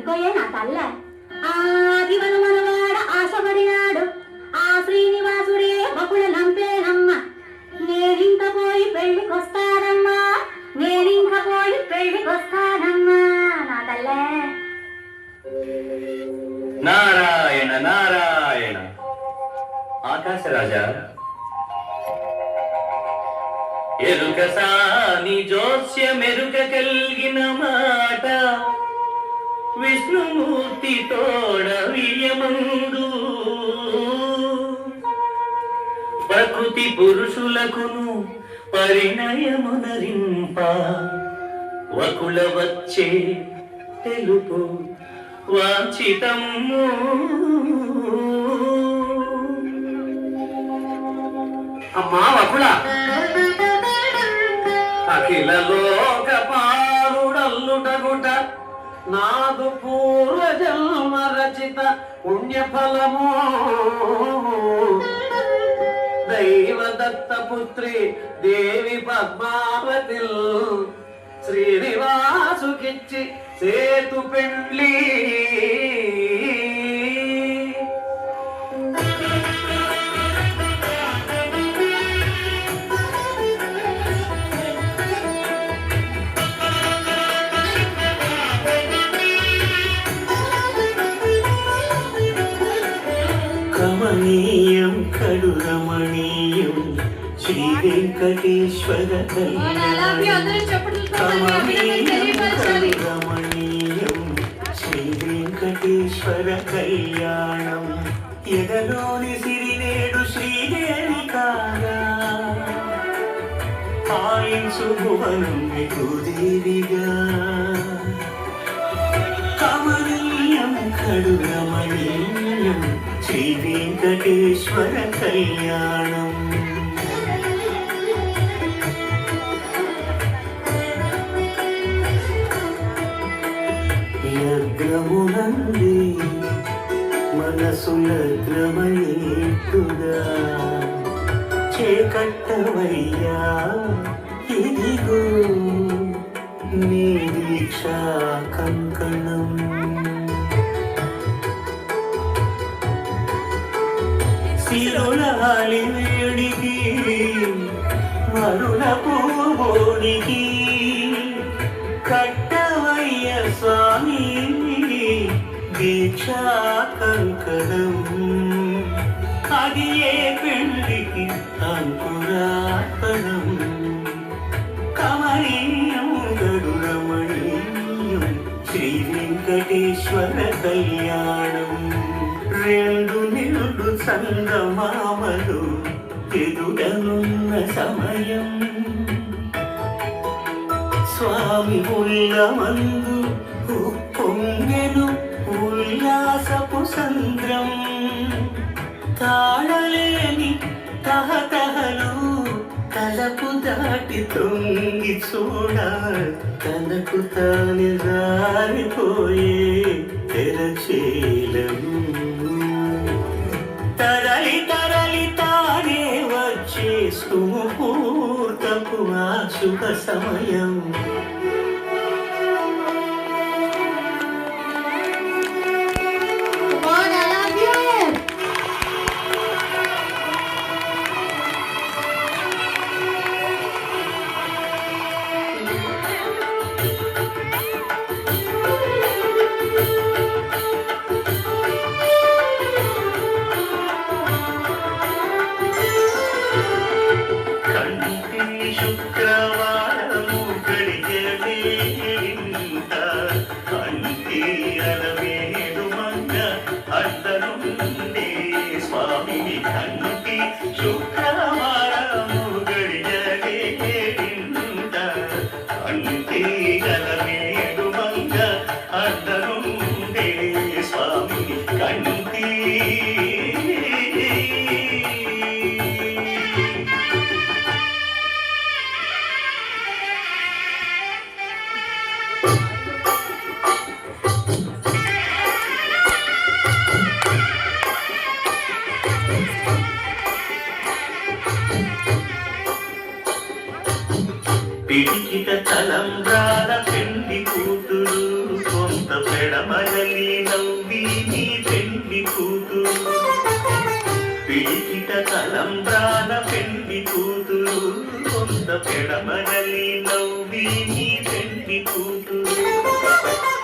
ఎందుకోయే నా తల్ల ఆదివన మనవాడ ఆశపడినాడు ఆ శ్రీనివాసుడే బకుల నంపేనమ్మ నేనింక పోయి పెళ్లికొస్తానమ్మా నేనింక పోయి పెళ్లికొస్తానమ్మా నా తల్లే. నారాయణ నారాయణ. ఆకాశరాజా, ఎరుక సాని జోస్య మెరుక కలిగిన మాట విష్ణుమూర్తి తోడ వియమందు ప్రకృతి పురుషులకును పరిణయమునరింప వకుల వచ్చే తెలుపు వాంఛితము. అమ్మా వకుల, అఖిల లోక పాలుడల్లుటగుట నాదు పూర్వ జన్మ రచిత పుణ్యఫలము. దైవదత్త పుత్రి దేవి పద్మావతి శ్రీనివాసుకిచ్చి సేతు పెండ్లి. కమనీయం కడు రమణీయం శ్రీ వెంకటేశ్వర రమణీయం శ్రీ వెంకటేశ్వర కళ్యాణం. ఎదలోని సిరినేడు శ్రీదేవి కాగా పాయించు భువనం భూదేవిగా. కమనీయం కడు రమణీయం శ్రీ వెంకటేశ్వర కళ్యాణం. లగ్నమునంది మనసులగ్నమయేట్టుగా చేకట్టవయ్యా ఇదిగో నీ దీక్షా కంకణం. శిరులాలి వేడికి మరుల పూబోనికి కట్టవయ్య స్వామి దీక్షా కంకణం. అది ఏ పెళ్లికి అంకురార్పణం. కమనీయం గడు రమణీయం శ్రీ వెంకటేశ్వర కళ్యాణం. రెండు నిండు సంగమామలు ఎదుడనున్న సమయం స్వామి ఉల్లమందు పొంగెను ఉల్లాసపు సంద్రం. తాళలేని తహతహలు తలకు దాటి తొంగి చూడ తనకు తాను జారిపోయే తెరచేలను. తరలి తరలి తానే వచ్చే సుముహూర్తపు ఆ శుభ సమయం. శుక్రవారము గడియలేంత కంటి అలవేడు మంగ అడ్డనుండే స్వామిని కంటి. శుక్రవారము గడియలేంత కంటి అలవేడు మంగ అడ్డనుండే స్వామిని కంటి. పిడికిట తలంబ్రాల పెండి కూతురు కొంత పెడమరలి నవ్వి నీ పెళ్లి కూతురు పిలికిట తలంబ్రాల పెళ్లి కూతురు కొంత పెడమరలి నవ్వి నీ పెళ్లి కూతురు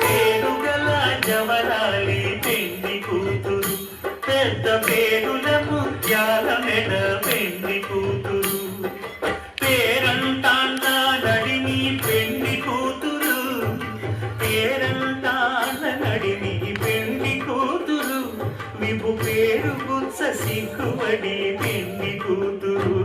పేరుగల జవరాలి పెళ్లి కూతురు పెద్ద పేరుల ముత్యాల మెడ పెళ్లి కూతురు పేరంటాన్న నడిని పెళ్లి కూతురు పేరంటాన్న నడిని పెళ్లి కూతురు విభు పేరు గుత్స సిగ్గుబడి పెళ్లి కూతురు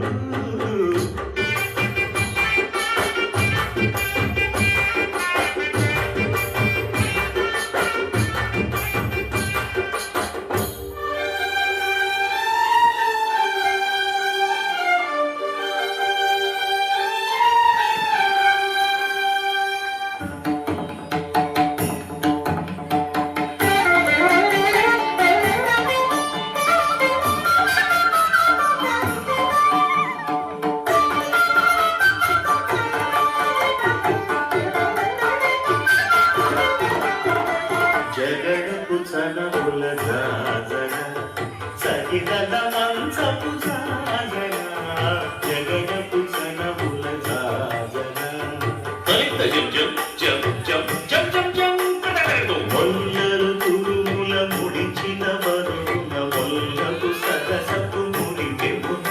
జగడపు చనముల జాజన సగిదల మంచపు జాజన జగడపు చనముల జాజన మొల్లరు తురుముల ముడిచిన వరుణ మొల్లపు సరసపు ముడి పెమున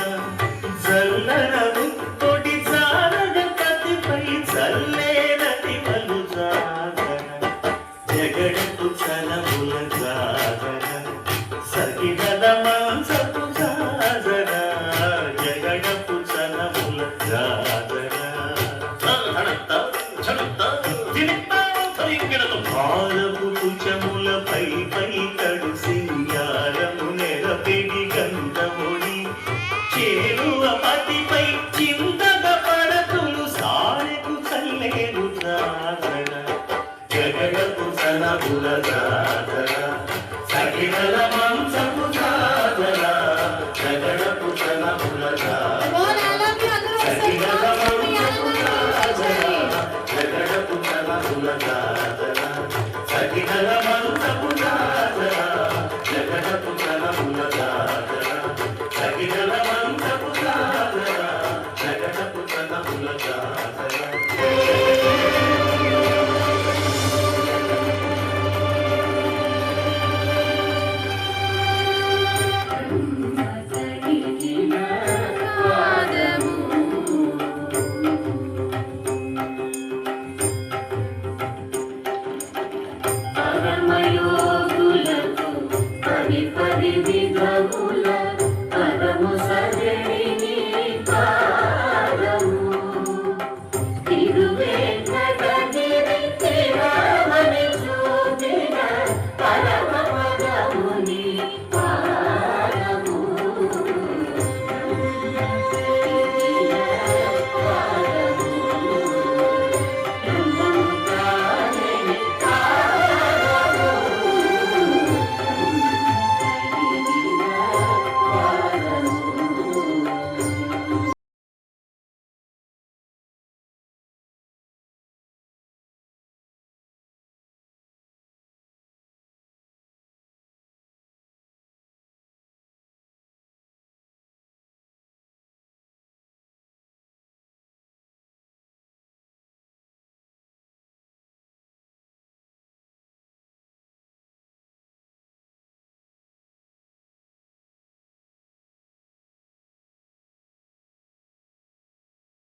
జల్లరను తొడి జారగ కతిపై జల్లేనది మలు జాజన జగడపు చనముల జాజన సగిదల మాంసపు జాజన జగడపు చనముల జాజన భారపు కుచముల పై పై కడు సింగారము నెరపెడి గంధముడి చేరువ పతిపై చింతగ పడతులు సారెకు చల్లేరు జాజన జగడపు చనముల జాజన సగిదల మాంసపు జాజన జగడపు చనముల జాజన సగిదల మాంసపు జాజన జగడపు చనముల జాజన సగిదల మాంసపు జాజన జగడపు చనముల జాజన సగిదల మాంసపు జాజన జగడపు చనముల జాజన